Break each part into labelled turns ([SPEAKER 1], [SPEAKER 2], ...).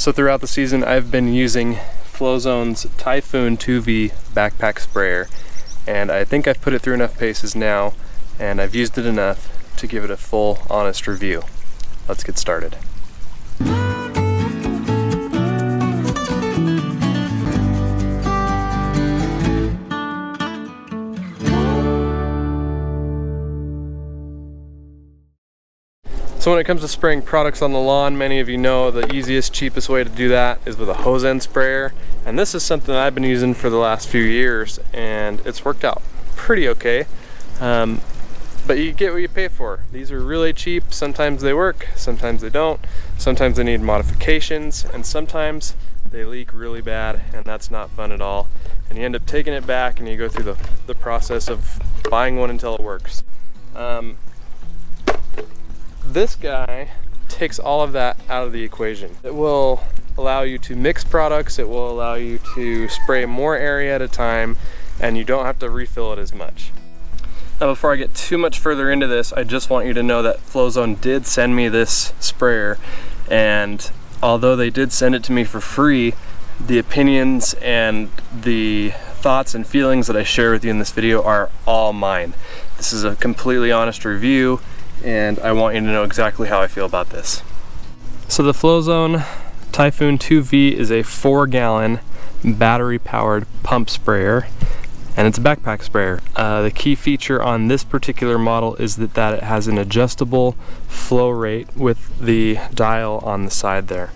[SPEAKER 1] So throughout the season I've been using Flowzone's Typhoon 2V backpack sprayer, and I think I've put it through enough paces now and I've used it enough to give it a full, honest review. Let's get started. So when it comes to spraying products on the lawn, many of you know the easiest, cheapest way to do that is with a hose end sprayer. And this is something I've been using for the last few years and it's worked out pretty okay. But you get what you pay for. These are really cheap. Sometimes they work, sometimes they don't. Sometimes they need modifications, and sometimes they leak really bad, and that's not fun at all. And you end up taking it back and you go through the process of buying one until it works. This guy takes all of that out of the equation. It will allow you to mix products, it will allow you to spray more area at a time, and you don't have to refill it as much. Now before I get too much further into this, I just want you to know that Flowzone did send me this sprayer, and although they did send it to me for free, the opinions and the thoughts and feelings that I share with you in this video are all mine. This is a completely honest review, and I want you to know exactly how I feel about this. So the Flowzone Typhoon 2V is a 4-gallon battery-powered pump sprayer, and it's a backpack sprayer. The key feature on this particular model is that it has an adjustable flow rate with the dial on the side there.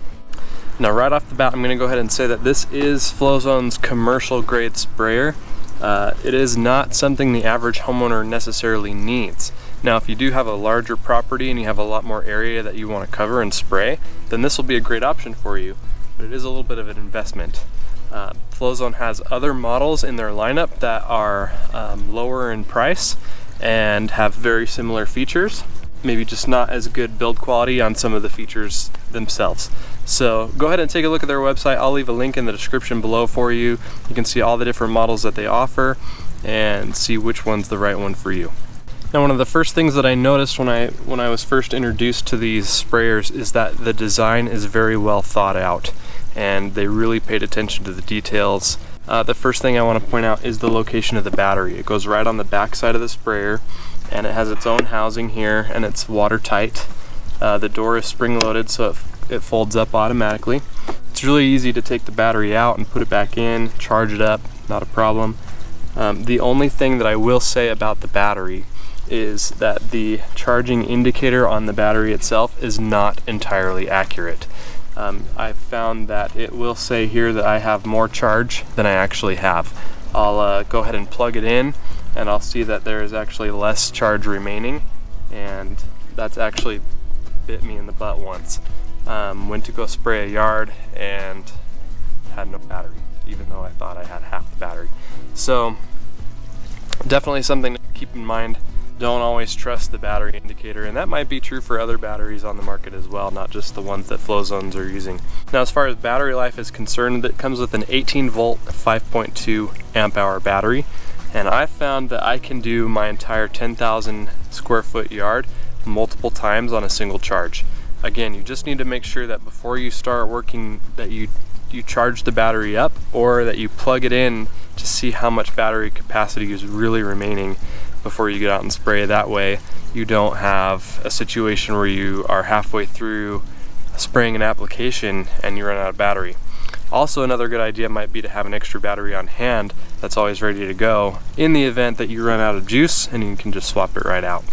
[SPEAKER 1] Now right off the bat, I'm going to go ahead and say that this is Flowzone's commercial grade sprayer. It is not something the average homeowner necessarily needs. Now if you do have a larger property and you have a lot more area that you want to cover and spray, then this will be a great option for you, but it is a little bit of an investment. Flowzone has other models in their lineup that are lower in price and have very similar features, maybe just not as good build quality on some of the features themselves. So go ahead and take a look at their website. I'll leave a link in the description below for you. You can see all the different models that they offer and see which one's the right one for you. Now one of the first things that I noticed when I was first introduced to these sprayers is that the design is very well thought out and they really paid attention to the details. The first thing I want to point out is the location of the battery. It goes right on the back side of the sprayer and it has its own housing here and it's watertight. The door is spring loaded so it folds up automatically. It's really easy to take the battery out and put it back in, charge it up, not a problem. The only thing that I will say about the battery is that the charging indicator on the battery itself is not entirely accurate. I've found that it will say here that I have more charge than I actually have. I'll go ahead and plug it in and I'll see that there is actually less charge remaining, and that's actually bit me in the butt once. Went to go spray a yard and had no battery, even though I thought I had half the battery. So definitely something to keep in mind. Don't always trust the battery indicator, and that might be true for other batteries on the market as well, not just the ones that Flowzones are using. Now as far as battery life is concerned, it comes with an 18 volt 5.2 amp hour battery, and I found that I can do my entire 10,000 square foot yard multiple times on a single charge. Again, you just need to make sure that before you start working that you charge the battery up, or that you plug it in to see how much battery capacity is really remaining before you get out and spray. That way you don't have a situation where you are halfway through spraying an application and you run out of battery. Also, another good idea might be to have an extra battery on hand that's always ready to go in the event that you run out of juice, and you can just swap it right out.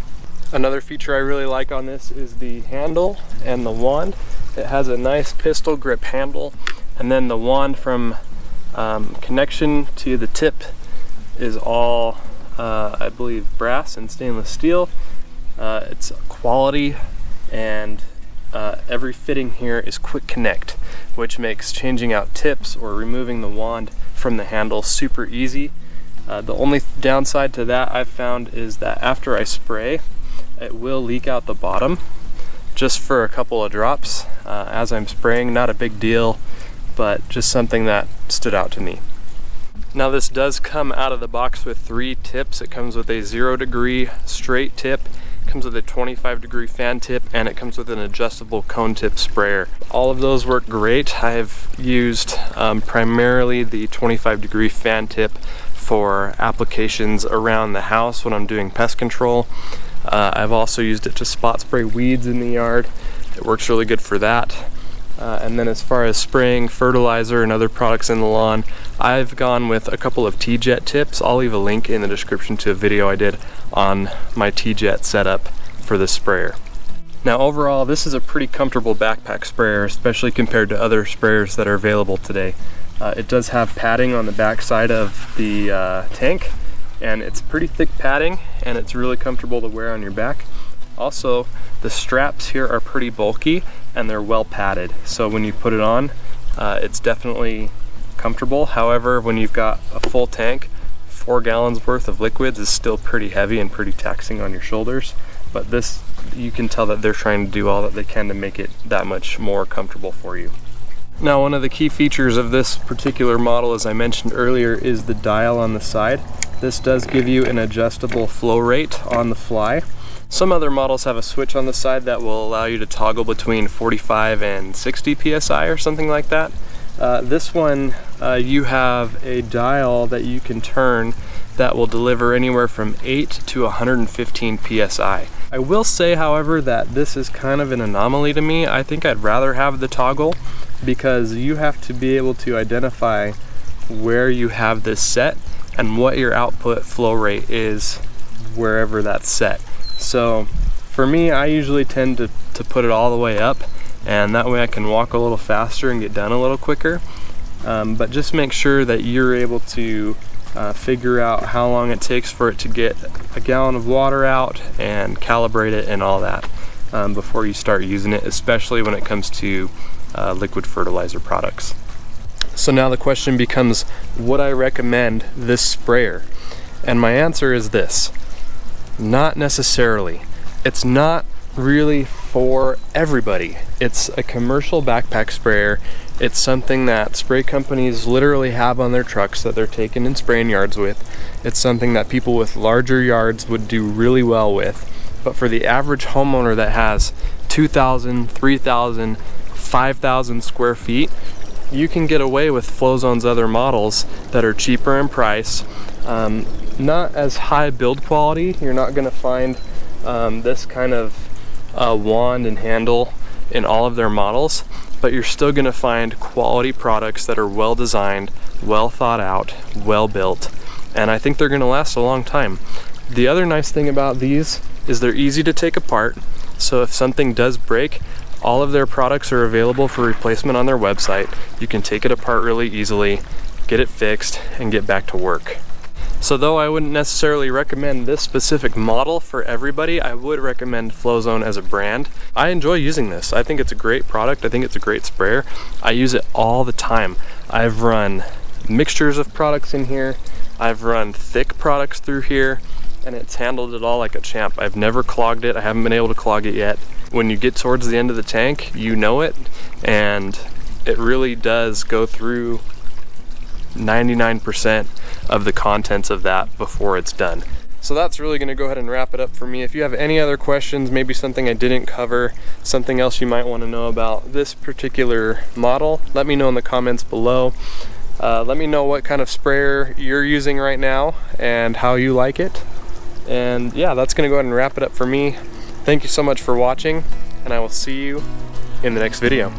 [SPEAKER 1] Another feature I really like on this is the handle and the wand. It has a nice pistol grip handle, and then the wand from connection to the tip is all I believe brass and stainless steel. It's quality, and every fitting here is quick connect, which makes changing out tips or removing the wand from the handle super easy. The only downside to that I've found is that after I spray, it will leak out the bottom just for a couple of drops as I'm spraying. Not a big deal, but just something that stood out to me. Now this does come out of the box with 3 tips. It comes with a 0 degree straight tip comes with a 25-degree fan tip, and it comes with an adjustable cone tip sprayer. All of those work great. I've used primarily the 25-degree fan tip for applications around the house when I'm doing pest control. I've also used it to spot spray weeds in the yard. It works really good for that. And then as far as spraying fertilizer and other products in the lawn, I've gone with a couple of T-Jet tips. I'll leave a link in the description to a video I did on my T-Jet setup for this sprayer. Now overall, this is a pretty comfortable backpack sprayer, especially compared to other sprayers that are available today. It does have padding on the back side of the tank, and it's pretty thick padding, and it's really comfortable to wear on your back. Also, the straps here are pretty bulky and they're well padded, so when you put it on, it's definitely comfortable. However, when you've got a full tank, 4 gallons worth of liquids is still pretty heavy and pretty taxing on your shoulders. But this, you can tell that they're trying to do all that they can to make it that much more comfortable for you. Now, one of the key features of this particular model, as I mentioned earlier, is the dial on the side. This does give you an adjustable flow rate on the fly. Some other models have a switch on the side that will allow you to toggle between 45 and 60 psi or something like that. This one, you have a dial that you can turn that will deliver anywhere from 8 to 115 psi. I will say, however, that this is kind of an anomaly to me. I think I'd rather have the toggle, because you have to be able to identify where you have this set and what your output flow rate is wherever that's set. So for me, I usually tend to put it all the way up, and that way I can walk a little faster and get done a little quicker. But just make sure that you're able to figure out how long it takes for it to get a gallon of water out and calibrate it and all that before you start using it, especially when it comes to liquid fertilizer products. So now the question becomes, would I recommend this sprayer? And my answer is this: not necessarily. It's not really for everybody. It's a commercial backpack sprayer. It's something that spray companies literally have on their trucks that they're taking in spraying yards with. It's something that people with larger yards would do really well with. But for the average homeowner that has 2,000, 3,000, 5,000 square feet, you can get away with Flowzone's other models that are cheaper in price, not as high build quality. You're not going to find this kind of wand and handle in all of their models, but you're still going to find quality products that are well designed, well thought out, well built, and I think they're going to last a long time. The other nice thing about these is they're easy to take apart, so if something does break, all of their products are available for replacement on their website. You can take it apart really easily, get it fixed, and get back to work. So though I wouldn't necessarily recommend this specific model for everybody, I would recommend Flowzone as a brand. I enjoy using this. I think it's a great product. I think it's a great sprayer. I use it all the time. I've run mixtures of products in here. I've run thick products through here, and it's handled it all like a champ. I've never clogged it. I haven't been able to clog it yet. When you get towards the end of the tank, you know it, and it really does go through 99% of the contents of that before it's done. So that's really going to go ahead and wrap it up for me. If you have any other questions, maybe something I didn't cover, something else you might want to know about this particular model, let me know in the comments below. Let me know what kind of sprayer you're using right now and how you like it. And yeah, that's going to go ahead and wrap it up for me. Thank you so much for watching, and I will see you in the next video.